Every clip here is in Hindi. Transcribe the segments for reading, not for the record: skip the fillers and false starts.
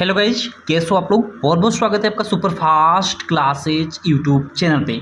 हेलो गाइज, कैसे हो आप लोग। बहुत बहुत स्वागत है आपका super fast classes YouTube channel पे।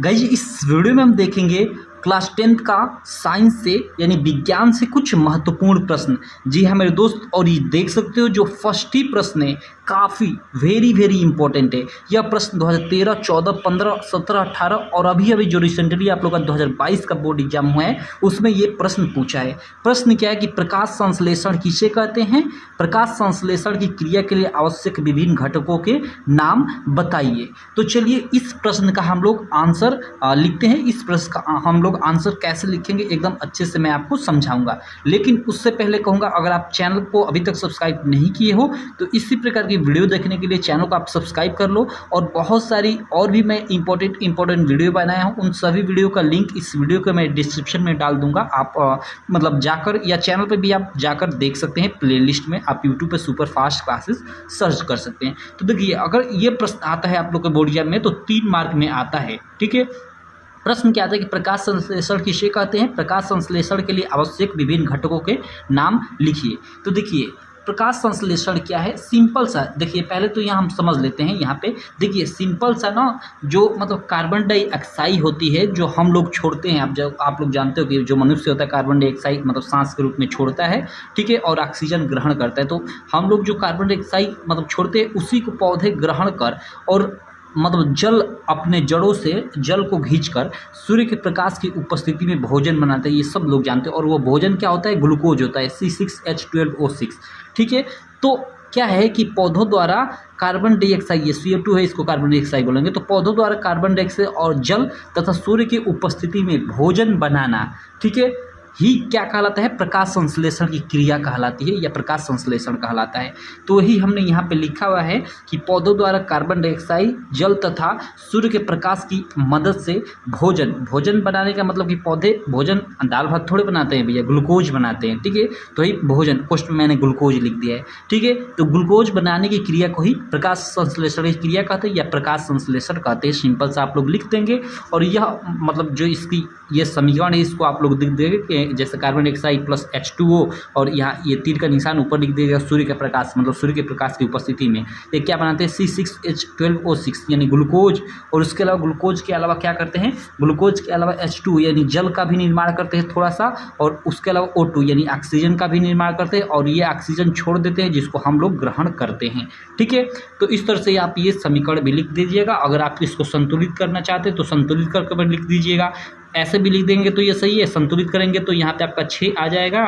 गाइज, इस वीडियो में हम देखेंगे क्लास 10th का साइंस से यानी विज्ञान से कुछ महत्वपूर्ण प्रश्न। जी हाँ मेरे दोस्त, और ये देख सकते हो जो फर्स्ट ही प्रश्न है काफ़ी वेरी इंपॉर्टेंट है। यह प्रश्न 2013, 14, 15, 17, 18 और अभी जो रिसेंटली आप लोग का 2022 का बोर्ड एग्जाम हुआ है उसमें ये प्रश्न पूछा है। प्रश्न क्या है कि प्रकाश संश्लेषण किसे कहते हैं। प्रकाश संश्लेषण की क्रिया के लिए आवश्यक विभिन्न घटकों के नाम बताइए। तो चलिए इस प्रश्न का हम लोग आंसर लिखते हैं। इस प्रश्न का हम लोग आंसर कैसे लिखेंगे एकदम अच्छे से मैं आपको समझाऊंगा, लेकिन उससे पहले कहूँगा अगर आप चैनल को अभी तक सब्सक्राइब नहीं किए हो तो इसी प्रकार की वीडियो देखने के लिए चैनल को आप सब्सक्राइब कर लो। और बहुत सारी और भी मैं इंपॉर्टेंट वीडियो बनाया हूँ, उन सभी वीडियो का लिंक इस वीडियो के मैं डिस्क्रिप्शन में डाल दूंगा। आप मतलब जाकर या चैनल पे भी आप जाकर देख सकते हैं। प्लेलिस्ट में आप यूट्यूब पे सुपर फास्ट क्लासेस सर्च कर सकते हैं। तो देखिए अगर ये प्रश्न आता है आप लोग के बोर्ड एग्जाम में तो 3 मार्क में आता है। ठीक है, प्रश्न क्या आता है कि प्रकाश संश्लेषण किसे कहते हैं। प्रकाश संश्लेषण के लिए आवश्यक विभिन्न घटकों के नाम लिखिए। तो देखिए प्रकाश संश्लेषण क्या है, सिंपल सा देखिए पहले तो यहाँ हम समझ लेते हैं। यहाँ पे देखिए सिंपल सा ना, जो मतलब कार्बन डाइऑक्साइड होती है जो हम लोग छोड़ते हैं। आप लोग जानते हो कि जो मनुष्य होता है कार्बन डाइऑक्साइड मतलब सांस के रूप में छोड़ता है, ठीक है, और ऑक्सीजन ग्रहण करता है। तो हम लोग जो कार्बन डाइऑक्साइड मतलब छोड़ते हैं उसी को पौधे ग्रहण कर और मतलब जल अपने जड़ों से जल को खींचकर सूर्य के प्रकाश की उपस्थिति में भोजन बनाते हैं। ये सब लोग जानते हैं। और वो भोजन क्या होता है, ग्लूकोज होता है, C6H12O6। ठीक है, तो क्या है कि पौधों द्वारा कार्बन डाइऑक्साइड, ये CO2 है, इसको कार्बन डाइऑक्साइड बोलेंगे। तो पौधों द्वारा कार्बन डाइऑक्साइड और जल तथा सूर्य की उपस्थिति में भोजन बनाना, ठीक है, ही क्या कहलाता है, प्रकाश संश्लेषण की क्रिया कहलाती है या प्रकाश संश्लेषण कहलाता है। तो वही हमने यहाँ पे लिखा हुआ है कि पौधों द्वारा कार्बन डाइऑक्साइड, जल तथा सूर्य के प्रकाश की मदद से भोजन बनाने का मतलब कि पौधे भोजन दाल भात थोड़े बनाते हैं भैया, ग्लूकोज बनाते हैं। ठीक है, तो ही भोजन पोस्ट में मैंने ग्लूकोज लिख दिया है। ठीक है, तो ग्लूकोज बनाने की क्रिया को ही प्रकाश संश्लेषण की क्रिया कहते हैं या प्रकाश संश्लेषण कहते हैं। सिंपल सा आप लोग लिख देंगे। और यह मतलब जो इसकी ये समीकरण है इसको आप लोग लिख देंगे, जैसे कार्बन डाइऑक्साइड प्लस H2O और यहाँ ये तीर का निशान ऊपर लिख देगा सूर्य का प्रकाश, मतलब सूर्य के प्रकाश की उपस्थिति में ये क्या बनाते हैं, C6H12O6 यानी ग्लूकोज। और उसके अलावा ग्लूकोज के अलावा क्या करते हैं, ग्लूकोज के अलावा H2 यानी जल का भी निर्माण करते हैं थोड़ा सा, और उसके अलावा O2 यानी ऑक्सीजन का भी निर्माण करते हैं और ये ऑक्सीजन छोड़ देते हैं जिसको हम लोग ग्रहण करते हैं। ठीक है, तो इस तरह से आप ये समीकरण भी लिख दीजिएगा। अगर आप इसको संतुलित करना चाहते हैं तो संतुलित करके लिख दीजिएगा। ऐसे भी लिख देंगे तो ये सही है। संतुलित करेंगे तो यहाँ पे आपका 6 आ जाएगा,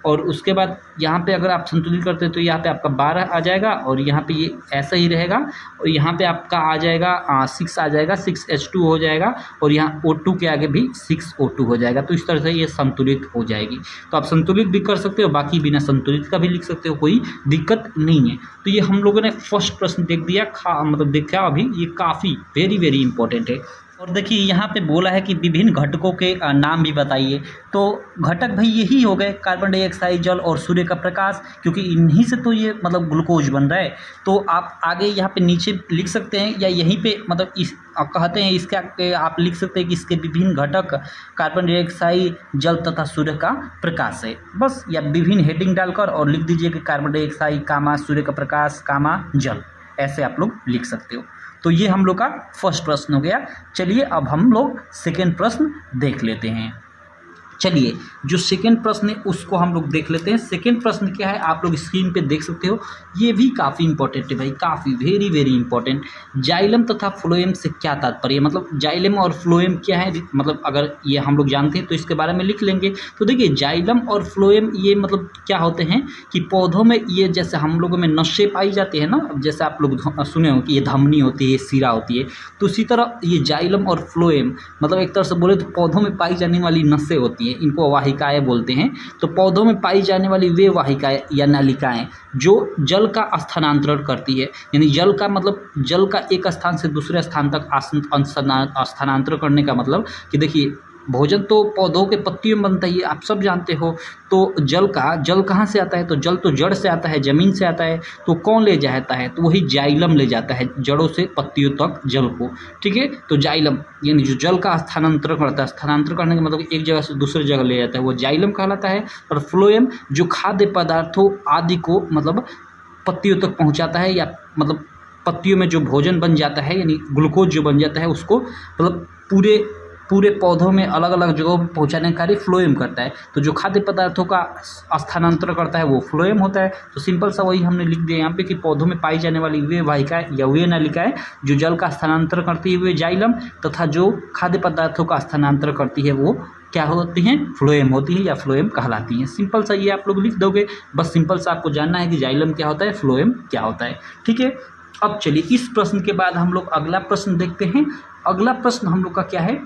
और उसके बाद यहाँ पे अगर आप संतुलित करते हैं तो यहाँ पे आपका 12 आ जाएगा, और यहाँ पे ये ऐसा ही रहेगा, और यहाँ पे आपका आ जाएगा 6 आ जाएगा, 6H2 हो जाएगा, और यहाँ O2 के आगे भी 6O2 हो जाएगा। तो इस तरह से ये संतुलित हो जाएगी। तो आप संतुलित भी कर सकते हो, बाकी बिना संतुलित का भी लिख सकते हो, कोई दिक्कत नहीं है। तो ये हम लोगों ने फर्स्ट प्रश्न देख दिया, मतलब देखा अभी, ये काफ़ी वेरी इंपॉर्टेंट है। और देखिए यहाँ पे बोला है कि विभिन्न घटकों के नाम भी बताइए। तो घटक भाई यही हो गए, कार्बन डाइऑक्साइड, जल और सूर्य का प्रकाश, क्योंकि इन्हीं से तो ये मतलब ग्लूकोज बन रहा है। तो आप आगे यहाँ पे नीचे लिख सकते हैं या यहीं पे मतलब इस कहते हैं इसके आगे आप लिख सकते हैं कि इसके विभिन्न घटक कार्बन डाइऑक्साइड, जल तथा सूर्य का प्रकाश है। बस, या विभिन्न हेडिंग डालकर और लिख दीजिए कि कार्बन डाइऑक्साइड कामा सूर्य का प्रकाश कामा जल, ऐसे आप लोग लिख सकते हो। तो ये हम लोग का फर्स्ट प्रश्न हो गया। चलिए अब हम लोग सेकेंड प्रश्न देख लेते हैं। चलिए जो सेकेंड प्रश्न है उसको हम लोग देख लेते हैं। सेकेंड प्रश्न क्या है आप लोग स्क्रीन पे देख सकते हो। ये भी काफ़ी इंपॉर्टेंट है भाई, काफ़ी वेरी इंपॉर्टेंट। जाइलम तथा फ्लोएम से क्या तात्पर्य, मतलब जाइलम और फ्लोएम क्या है, मतलब अगर ये हम लोग जानते हैं तो इसके बारे में लिख लेंगे। तो देखिए जाइलम और फ्लोएम ये मतलब क्या होते हैं कि पौधों में ये जैसे हम लोगों में नसें पाई जाती है ना, जैसे आप लोग सुने हो कि ये धमनी होती है, सिरा होती है, तो उसी तरह ये जाइलम और फ्लोएम मतलब एक तरह से बोले तो पौधों में पाई जाने वाली नसें होती है, इनको वाहिकाएं बोलते हैं। तो पौधों में पाई जाने वाली वे वाहिकाएं या नलिकाएं जो जल का स्थानांतरण करती है, यानी जल का मतलब जल का एक स्थान से दूसरे स्थान तक स्थानांतरण करने का मतलब कि देखिए भोजन तो पौधों के पत्तियों में बनता ही है, आप सब जानते हो। तो जल कहाँ से आता है, तो जल तो जड़ से आता है, ज़मीन से आता है। तो कौन ले जाता है, तो वही जाइलम ले जाता है जड़ों से पत्तियों तक जल को। ठीक है, तो जाइलम यानी जो जल का स्थानांतरण करता है, स्थानांतरण करने का मतलब एक जगह से दूसरे जगह ले जाता है, वो जाइलम कहलाता है। और फ्लोएम जो खाद्य पदार्थों आदि को मतलब पत्तियों तक पहुंचाता है, या मतलब पत्तियों में जो भोजन बन जाता है यानी ग्लूकोज जो बन जाता है उसको मतलब पूरे पौधों में अलग अलग जगहों पर पहुंचाने का कार्य फ्लोएम करता है। तो जो खाद्य पदार्थों का स्थानांतरण करता है वो फ्लोएम होता है। तो सिंपल सा वही हमने लिख दिया यहाँ पे कि पौधों में पाई जाने वाली वे वाहिकाएं या वे नलिकाएं जो जल का स्थानांतरण करती है वे जाइलम, तथा जो खाद्य पदार्थों का स्थानांतरण करती है वो क्या होती हैं, फ्लोएम होती है या फ्लोएम कहलाती हैं। सिंपल सा ये आप लोग लिख दोगे, बस सिंपल सा आपको जानना है कि जाइलम क्या होता है, फ्लोएम क्या होता है। ठीक है, अब चलिए इस प्रश्न के बाद हम लोग अगला प्रश्न देखते हैं। अगला प्रश्न हम लोग का क्या है,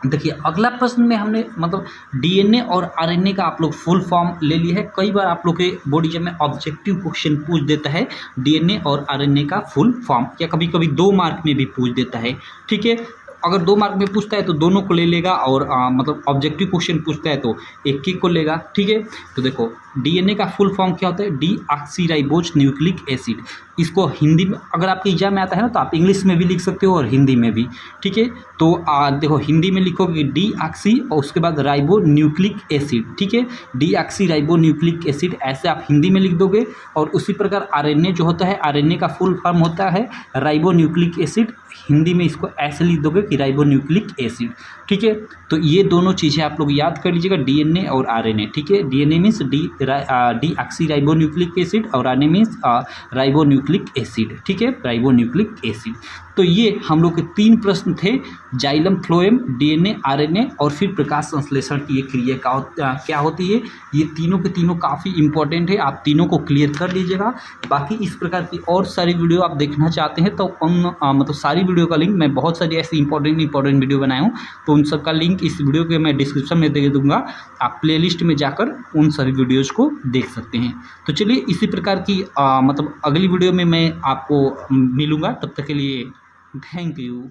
देखिए अगला प्रश्न में हमने मतलब डीएनए और आरएनए का आप लोग फुल फॉर्म ले लिया है। कई बार आप लोग के बोर्ड एग्जाम में ऑब्जेक्टिव क्वेश्चन पूछ देता है डीएनए और आरएनए का फुल फॉर्म, या कभी कभी 2 मार्क में भी पूछ देता है। ठीक है, अगर 2 मार्क में पूछता है तो दोनों को ले लेगा, और मतलब ऑब्जेक्टिव क्वेश्चन पूछता है तो एक को लेगा। ठीक है, तो देखो डीएनए का फुल फॉर्म क्या होता है, डीऑक्सीराइबोज न्यूक्लिक एसिड। इसको हिंदी में अगर आपके एग्जाम में आता है ना तो आप इंग्लिश में भी लिख सकते हो और हिंदी में भी। ठीक है, तो देखो हिंदी में लिखोगे डीऑक्सी और उसके बाद राइबो न्यूक्लिक एसिड। ठीक है, डीऑक्सी राइबो न्यूक्लिक एसिड ऐसे आप हिंदी में लिख दोगे। और उसी प्रकार आरएनए जो होता है, आरएनए का फुल फॉर्म होता है राइबो न्यूक्लिक एसिड, हिंदी में इसको ऐसे लिख दोगे कि राइबो न्यूक्लिक एसिड। ठीक है, तो ये दोनों चीज़ें आप लोग याद कर लीजिएगा, डीएनए और आरएनए। ठीक है, DNA means deoxy ribo nucleic acid और RNA means ribo nucleic acid. ठीक है, राइबो न्यूक्लिक एसिड। तो ये हम लोग के 3 प्रश्न थे, जाइलम, फ्लोएम, डीएनए, आरएनए और फिर प्रकाश संश्लेषण की ये क्रिया क्या होती है। ये तीनों के तीनों काफ़ी इंपॉर्टेंट है, आप तीनों को क्लियर कर लीजिएगा। बाकी इस प्रकार की और सारी वीडियो आप देखना चाहते हैं तो उन मतलब सारी वीडियो का लिंक, मैं बहुत सारी ऐसी इंपॉर्टेंट वीडियो बनाया हूँ तो उन सब का लिंक इस वीडियो के मैं डिस्क्रिप्शन में दे दूँगा। आप प्लेलिस्ट में जाकर उन सभी वीडियोज़ को देख सकते हैं। तो चलिए इसी प्रकार की मतलब अगली वीडियो में मैं आपको मिलूँगा, तब तक के लिए थैंक यू।